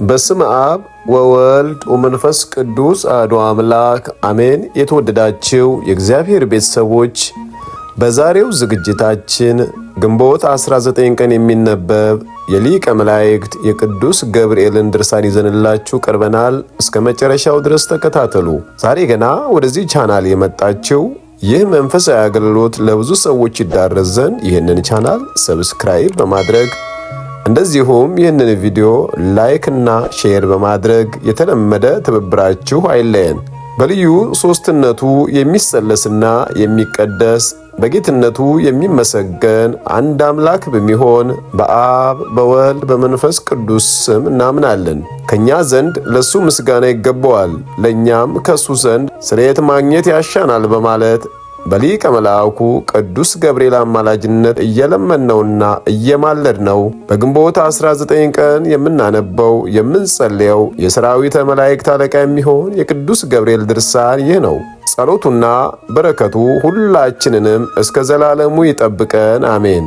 በስመ አብ ወወልድ ወመንፈስ ቅዱስ አሐዱ አምላክ አሜን። የተወደዳችሁ የእግዚአብሔር ቤተሰቦች በዛሬው ዝግጅታችን ግንቦት 19 ቀን የሚነበብ የሊቀ መላእክት የቅዱስ ገብርኤልን ድርሳን ይዘንላችሁ ቀርበናል። እስከ መጨረሻው ድረስ ተከታተሉ። ዛሬ ገና ወደዚህ ቻናል የመጣችሁ ይህ መንፈሳዊ አገልግሎት ለብዙ ሰዎች ይዳረስ ዘንድ ይህንን ቻናል ሰብስክራይብ በማድረግ እንደዚሁም ይህንን ቪዲዮ ላይክ እና ሼር በማድረግ የተለመደ ትብብራችሁ አይለየን። በልዩ ሶስትነቱ የሚሰለስና የሚቀደስ በጌትነቱ የሚመሰገን አንድ አምላክ በሚሆን በአብ በወልድ በመንፈስ ቅዱስ ስም እናምናለን። ከኛ ዘንድ ለሱ ምስጋና ይገባዋል፣ ለኛም ከሱ ዘንድ ስርየት ማግኘት ያሻናል በማለት በሊቀ መላእክቱ ቅዱስ ገብርኤል አማላጅነት እየለመነውና እየማለድነው በግንቦት 19 ቀን የምናነበው የምንጸልየው የሰራዊተ መላእክት አለቃ የሚሆን የቅዱስ ገብርኤል ድርሳን ይህ ነው። ጸሎቱና በረከቱ ሁላችንንም እስከ ዘላለሙ ይጠብቀን፣ አሜን።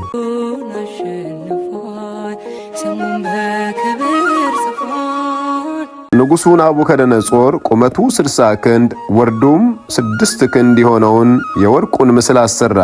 ንጉሡ ናቡከደነፆር ቁመቱ 60 ክንድ ወርዱም 6 ክንድ የሆነውን የወርቁን ምስል አሰራ።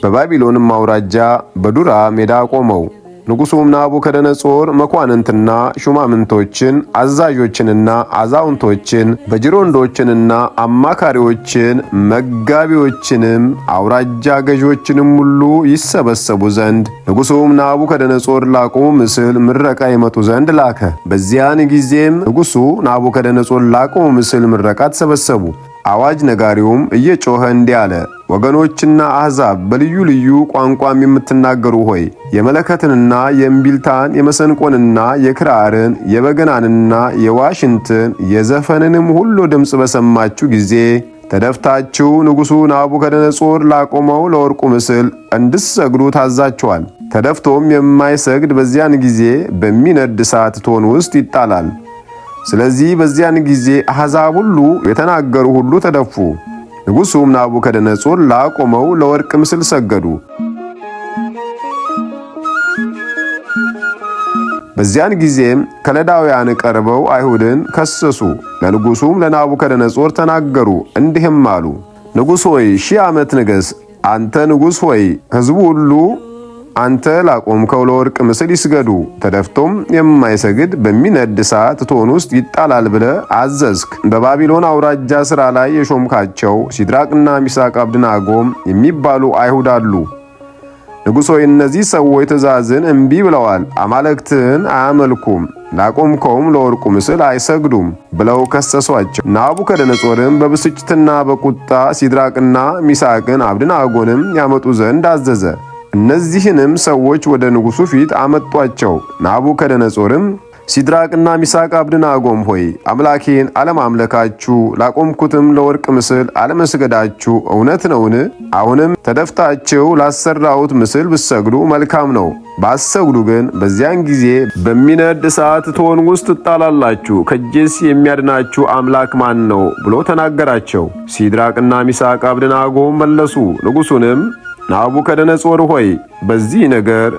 በባቢሎንም አውራጃ በዱራ ሜዳ ቆመው። ንጉሡም ናቡከደነፆር መኳንንትና ሹማምንቶችን፣ አዛዦችንና አዛውንቶችን፣ በጅሮንዶችንና አማካሪዎችን፣ መጋቢዎችንም አውራጃ ገዦችንም ሁሉ ይሰበሰቡ ዘንድ ንጉሡም ናቡከደነፆር ላቆሙ ምስል ምረቃ ይመጡ ዘንድ ላከ። በዚያን ጊዜም ንጉሡ ናቡከደነፆር ላቆሙ ምስል ምረቃ ተሰበሰቡ። አዋጅ ነጋሪውም እየጮኸ እንዲህ አለ። ወገኖችና አሕዛብ በልዩ ልዩ ቋንቋም የምትናገሩ ሆይ የመለከትንና የእምቢልታን የመሰንቆንና የክራርን የበገናንና የዋሽንትን የዘፈንንም ሁሉ ድምፅ በሰማችሁ ጊዜ ተደፍታችሁ ንጉሡ ናቡከደነፆር ላቆመው ለወርቁ ምስል እንድትሰግዱ ታዛችኋል። ተደፍቶም የማይሰግድ በዚያን ጊዜ በሚነድ እሳት እቶን ውስጥ ይጣላል። ስለዚህ በዚያን ጊዜ አሕዛብ ሁሉ የተናገሩ ሁሉ ተደፉ። ንጉሡም ናቡከደነፆር ላቆመው ለወርቅ ምስል ሰገዱ። በዚያን ጊዜም ከለዳውያን ቀርበው አይሁድን ከሰሱ። ለንጉሡም ለናቡከደነፆር ተናገሩ፣ እንዲህም አሉ። ንጉሥ ሆይ 1000 ዓመት ንገሥ። አንተ ንጉሥ ሆይ ሕዝቡ ሁሉ አንተ ላቆምከው ለወርቅ ምስል ይስገዱ፣ ተደፍቶም የማይሰግድ በሚነድ እሳት እቶን ውስጥ ይጣላል ብለህ አዘዝክ። በባቢሎን አውራጃ ሥራ ላይ የሾምካቸው ሲድራቅና ሚሳቅ አብድናጎም የሚባሉ አይሁድ አሉ። ንጉሥ ሆይ እነዚህ ሰዎች ትእዛዝን እምቢ ብለዋል፣ አማልክትህን አያመልኩም፣ ላቆምከውም ለወርቁ ምስል አይሰግዱም ብለው ከሰሷቸው። ናቡከደነፆርም በብስጭትና በቁጣ ሲድራቅና ሚሳቅን አብድናጎንም ያመጡ ዘንድ አዘዘ። እነዚህንም ሰዎች ወደ ንጉሡ ፊት አመጧቸው። ናቡከደነፆርም ሲድራቅና ሚሳቅ አብድናጎም ሆይ አምላኬን አለማምለካችሁ ላቆምኩትም ለወርቅ ምስል አለመስገዳችሁ እውነት ነውን? አሁንም ተደፍታችሁ ላሰራሁት ምስል ብትሰግዱ መልካም ነው። ባትሰግዱ ግን በዚያን ጊዜ በሚነድ እሳት እቶን ውስጥ ትጣላላችሁ። ከእጄስ የሚያድናችሁ አምላክ ማን ነው? ብሎ ተናገራቸው። ሲድራቅና ሚሳቅ አብድናጎም መለሱ። ንጉሡንም ናቡከደነፆር ሆይ በዚህ ነገር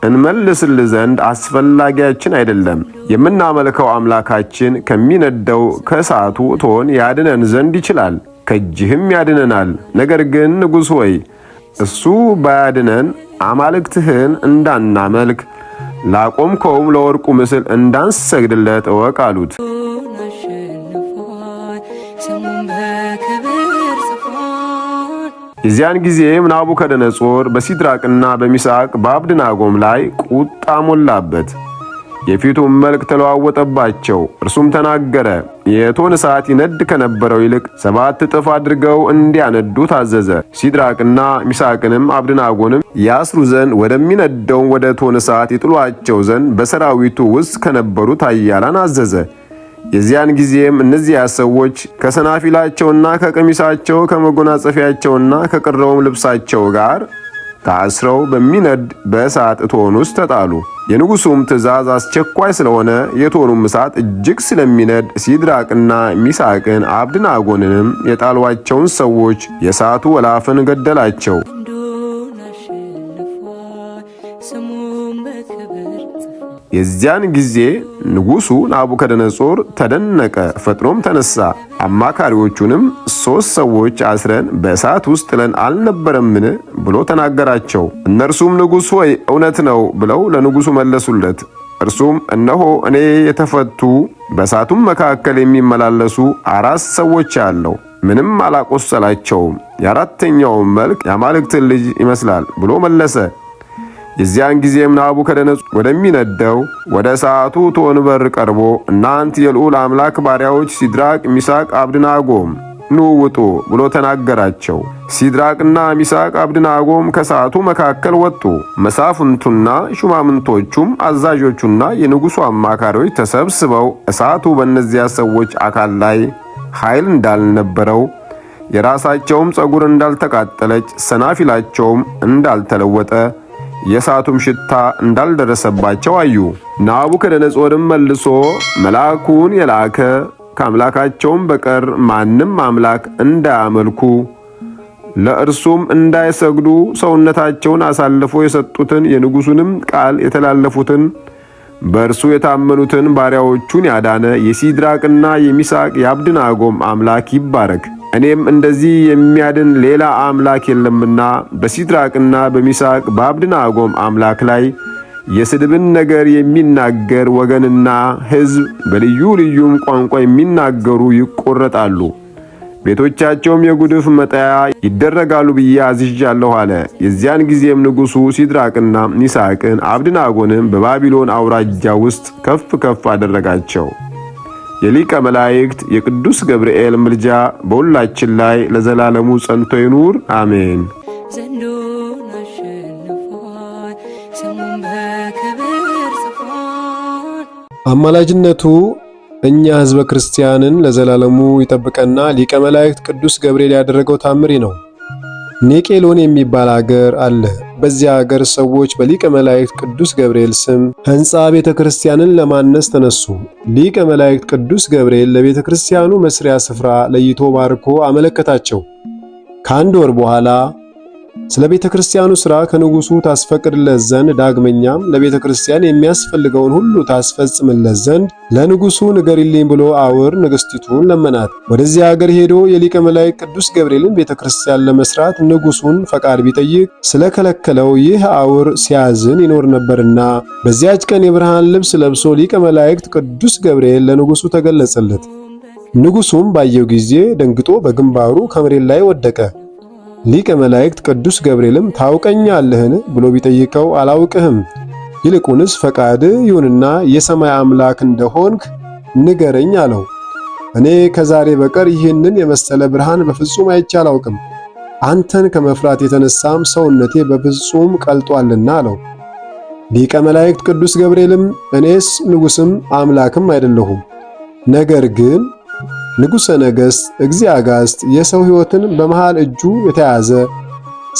እንመልስልህ ዘንድ አስፈላጊያችን አይደለም። የምናመልከው አምላካችን ከሚነደው ከእሳቱ እቶን ያድነን ዘንድ ይችላል፣ ከእጅህም ያድነናል። ነገር ግን ንጉሥ ሆይ እሱ ባያድነን አማልክትህን እንዳናመልክ ላቆምከውም ለወርቁ ምስል እንዳንሰግድለት እወቅ አሉት። የዚያን ጊዜም ናቡከደነፆር በሲድራቅና በሚሳቅ በአብድናጎም ላይ ቁጣ ሞላበት፣ የፊቱም መልክ ተለዋወጠባቸው። እርሱም ተናገረ። የእቶን እሳት ይነድ ከነበረው ይልቅ 7 እጥፍ አድርገው እንዲያነዱ ታዘዘ። ሲድራቅና ሚሳቅንም አብድናጎንም ያስሩ ዘንድ ወደሚነደው ወደ እቶን እሳት ይጥሏቸው ዘንድ በሰራዊቱ ውስጥ ከነበሩት ኃያላን አዘዘ። የዚያን ጊዜም እነዚያ ሰዎች ከሰናፊላቸውና ከቀሚሳቸው ከመጎናጸፊያቸውና ከቀረውም ልብሳቸው ጋር ታስረው በሚነድ በእሳት እቶን ውስጥ ተጣሉ። የንጉሡም ትእዛዝ አስቸኳይ ስለሆነ የእቶኑም እሳት እጅግ ስለሚነድ ሲድራቅና ሚሳቅን አብድናጎንንም የጣሏቸውን ሰዎች የእሳቱ ወላፈን ገደላቸው። የዚያን ጊዜ ንጉሡ ናቡከደነጾር ተደነቀ፣ ፈጥኖም ተነሳ። አማካሪዎቹንም 3 ሰዎች አስረን በእሳት ውስጥ ጥለን አልነበረምን ብሎ ተናገራቸው። እነርሱም ንጉሥ ሆይ እውነት ነው ብለው ለንጉሡ መለሱለት። እርሱም እነሆ እኔ የተፈቱ በእሳቱም መካከል የሚመላለሱ 4 ሰዎች አለው፣ ምንም አላቆሰላቸውም፣ የ4ተኛውም መልክ የአማልክትን ልጅ ይመስላል ብሎ መለሰ። የዚያን ጊዜም ናቡከደነጾር ወደሚነደው ወደ እሳቱ ቶንበር ቀርቦ እናንት የልዑል አምላክ ባሪያዎች ሲድራቅ፣ ሚሳቅ፣ አብድናጎም ኑ ውጡ ብሎ ተናገራቸው። ሲድራቅና ሚሳቅ አብድናጎም ከእሳቱ መካከል ወጡ። መሳፍንቱና ሹማምንቶቹም አዛዦቹና የንጉሡ አማካሪዎች ተሰብስበው እሳቱ በእነዚያ ሰዎች አካል ላይ ኃይል እንዳልነበረው፣ የራሳቸውም ፀጉር እንዳልተቃጠለች፣ ሰናፊላቸውም እንዳልተለወጠ፣ የእሳቱም ሽታ እንዳልደረሰባቸው አዩ። ናቡከደነጾርም መልሶ መልአኩን የላከ ከአምላካቸውም በቀር ማንም አምላክ እንዳያመልኩ ለእርሱም እንዳይሰግዱ ሰውነታቸውን አሳልፎ የሰጡትን የንጉሡንም ቃል የተላለፉትን በእርሱ የታመኑትን ባሪያዎቹን ያዳነ የሲድራቅና የሚሳቅ የአብድናጎም አምላክ ይባረክ። እኔም እንደዚህ የሚያድን ሌላ አምላክ የለምና በሲድራቅና በሚሳቅ በአብድናጎም አምላክ ላይ የስድብን ነገር የሚናገር ወገንና ሕዝብ በልዩ ልዩም ቋንቋ የሚናገሩ ይቆረጣሉ፣ ቤቶቻቸውም የጉድፍ መጣያ ይደረጋሉ ብዬ አዝዣለሁ አለ። የዚያን ጊዜም ንጉሡ ሲድራቅና ሚሳቅን አብድናጎንም በባቢሎን አውራጃ ውስጥ ከፍ ከፍ አደረጋቸው። የሊቀ መላእክት የቅዱስ ገብርኤል ምልጃ በሁላችን ላይ ለዘላለሙ ጸንቶ ይኑር፣ አሜን። ዘንዶን አሸንፏል፣ ስሙን በክብር ጽፏል። አማላጅነቱ እኛ ሕዝበ ክርስቲያንን ለዘላለሙ ይጠብቀና ሊቀ መላእክት ቅዱስ ገብርኤል ያደረገው ታምሪ ነው። ኔቄሎን የሚባል አገር አለ። በዚያ አገር ሰዎች በሊቀ መላእክት ቅዱስ ገብርኤል ስም ሕንጻ ቤተ ክርስቲያንን ለማነጽ ተነሱ። ሊቀ መላእክት ቅዱስ ገብርኤል ለቤተ ክርስቲያኑ መስሪያ ስፍራ ለይቶ ባርኮ አመለከታቸው። ከአንድ ወር በኋላ ስለ ቤተ ክርስቲያኑ ሥራ ከንጉሡ ታስፈቅድለት ዘንድ ዳግመኛም ለቤተ ክርስቲያን የሚያስፈልገውን ሁሉ ታስፈጽምለት ዘንድ ለንጉሡ ንገሪልኝ ብሎ አውር ንግሥቲቱን ለመናት። ወደዚያ አገር ሄዶ የሊቀ መላእክት ቅዱስ ገብርኤልን ቤተ ክርስቲያን ለመስራት ንጉሡን ፈቃድ ቢጠይቅ ስለከለከለው ይህ አውር ሲያዝን ይኖር ነበርና በዚያች ቀን የብርሃን ልብስ ለብሶ ሊቀ መላእክት ቅዱስ ገብርኤል ለንጉሡ ተገለጸለት። ንጉሡም ባየው ጊዜ ደንግጦ በግንባሩ ከመሬት ላይ ወደቀ። ሊቀ መላእክት ቅዱስ ገብርኤልም ታውቀኛለህን ብሎ ቢጠይቀው አላውቅህም፣ ይልቁንስ ፈቃድ ይሁንና የሰማይ አምላክ እንደሆንክ ንገረኝ አለው። እኔ ከዛሬ በቀር ይህንን የመሰለ ብርሃን በፍጹም አይቼ አላውቅም፣ አንተን ከመፍራት የተነሳም ሰውነቴ በፍጹም ቀልጧልና አለው። ሊቀ መላእክት ቅዱስ ገብርኤልም እኔስ ንጉሥም አምላክም አይደለሁም፣ ነገር ግን ንጉሠ ነገሥት እግዚአ አጋዕዝት የሰው ሕይወትን በመሃል እጁ የተያዘ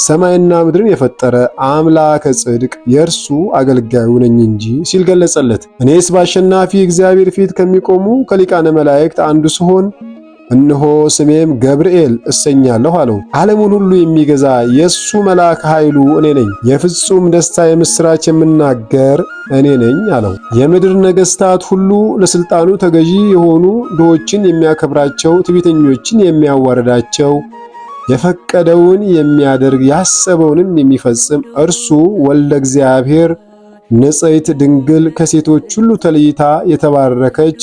ሰማይና ምድርን የፈጠረ አምላከ ጽድቅ የእርሱ አገልጋዩ ነኝ እንጂ ሲል ገለጸለት። እኔስ በአሸናፊ እግዚአብሔር ፊት ከሚቆሙ ከሊቃነ መላእክት አንዱ ስሆን እነሆ ስሜም ገብርኤል እሰኛለሁ አለው። ዓለሙን ሁሉ የሚገዛ የእሱ መልአክ ኃይሉ እኔ ነኝ፣ የፍጹም ደስታ የምሥራች የምናገር እኔ ነኝ አለው። የምድር ነገሥታት ሁሉ ለሥልጣኑ ተገዢ የሆኑ ድሆችን የሚያከብራቸው፣ ትዕቢተኞችን የሚያዋርዳቸው፣ የፈቀደውን የሚያደርግ ያሰበውንም የሚፈጽም እርሱ ወልደ እግዚአብሔር ንጽሕት ድንግል ከሴቶች ሁሉ ተለይታ የተባረከች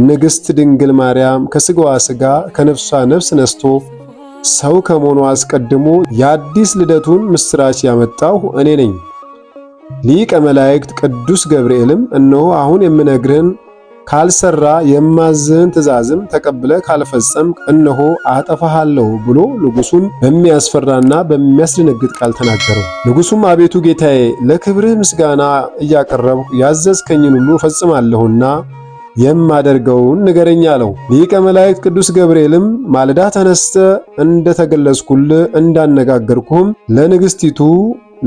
ንግሥት ድንግል ማርያም ከሥጋዋ ሥጋ ከነፍሷ ነፍስ ነስቶ ሰው ከመሆኑ አስቀድሞ የአዲስ ልደቱን ምስራች ያመጣሁ እኔ ነኝ። ሊቀ መላእክት ቅዱስ ገብርኤልም እነሆ አሁን የምነግርህን ካልሰራ የማዝህን ትእዛዝም ተቀብለ ካልፈጸም እነሆ አጠፋሃለሁ ብሎ ንጉሡን በሚያስፈራና በሚያስደነግጥ ቃል ተናገረው። ንጉሡም አቤቱ ጌታዬ ለክብርህ ምስጋና እያቀረብሁ ያዘዝከኝን ሁሉ ፈጽማለሁና የማደርገውን ንገረኝ አለው። ሊቀ መላእክት ቅዱስ ገብርኤልም ማለዳ ተነስተ እንደተገለጽኩልህ እንዳነጋገርኩህም ለንግሥቲቱ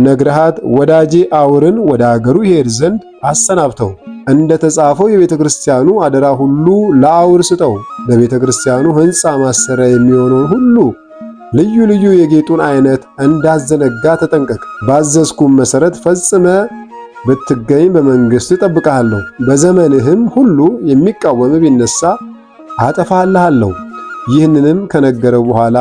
ነግረሃት ወዳጄ አውርን ወደ አገሩ ይሄድ ዘንድ አሰናብተው፣ እንደ ተጻፈው የቤተ ክርስቲያኑ አደራ ሁሉ ለአውር ስጠው፣ ለቤተ ክርስቲያኑ ሕንጻ ማሰሪያ የሚሆነውን ሁሉ ልዩ ልዩ የጌጡን አይነት እንዳዘነጋ ተጠንቀቅ። ባዘዝኩም መሰረት ፈጽመ ብትገኝ በመንግሥት እጠብቅሃለሁ። በዘመንህም ሁሉ የሚቃወም ቢነሳ አጠፋልሃለሁ። ይህንንም ከነገረው በኋላ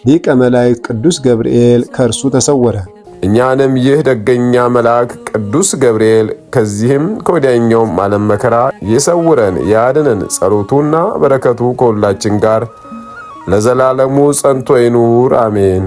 ሊቀ መላእክት ቅዱስ ገብርኤል ከእርሱ ተሰወረ። እኛንም ይህ ደገኛ መልአክ ቅዱስ ገብርኤል ከዚህም ከወዲያኛውም ዓለም መከራ ይሰውረን ያድነን። ጸሎቱና በረከቱ ከሁላችን ጋር ለዘላለሙ ጸንቶ ይኑር አሜን።